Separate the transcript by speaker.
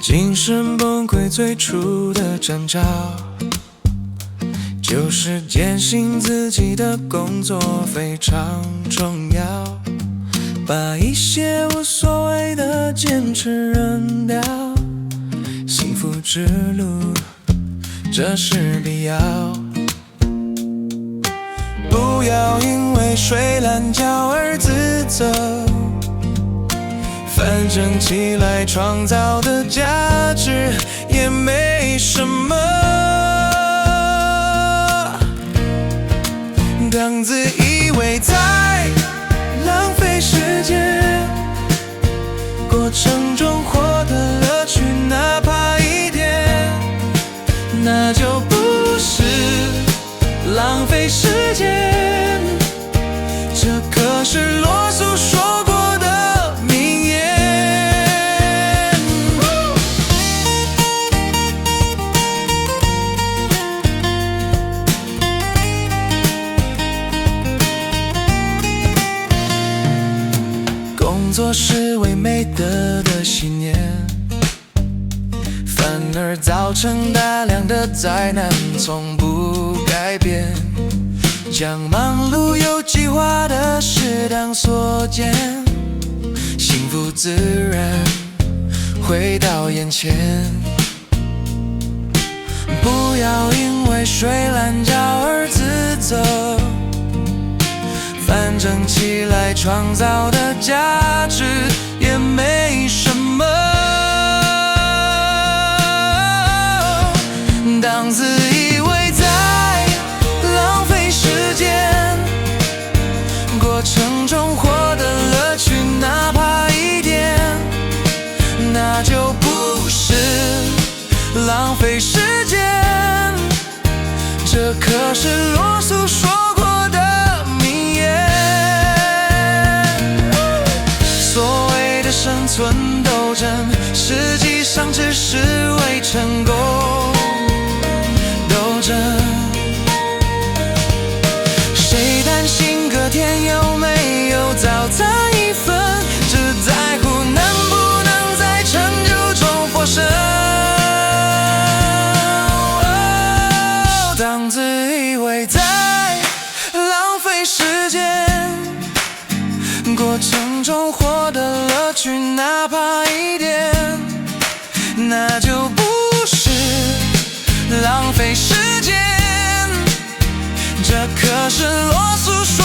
Speaker 1: 精神崩溃最初的征兆，就是坚信自己的工作非常重要，把一些无所谓的坚持扔掉。幸福之路，这是必要。不要因为睡懒觉而自责，反正起来创造的价值也没什么。当自以为在浪费时间，过程中获得乐趣哪怕一点，那就不是浪费时间。这可是罗素说过的名言。工作是为美德的信念，反而造成大量的灾难，从不改变。将忙碌有计划的适当缩减，幸福自然回到眼前。不要因为睡懒觉而自责，反正起来创造的价值也没什么。当自以为在浪费时间，过程中获得乐趣哪怕一点，那就不是浪费时间。这可是罗素说过的名言。所谓的生存斗争，实际上只是为成功斗争。谁担心隔天有没有早餐一份，只在乎能不能在成就中获胜。当自以为在浪费时间，过程中获得乐趣哪怕一点，那就不是浪费时间。这可是罗素说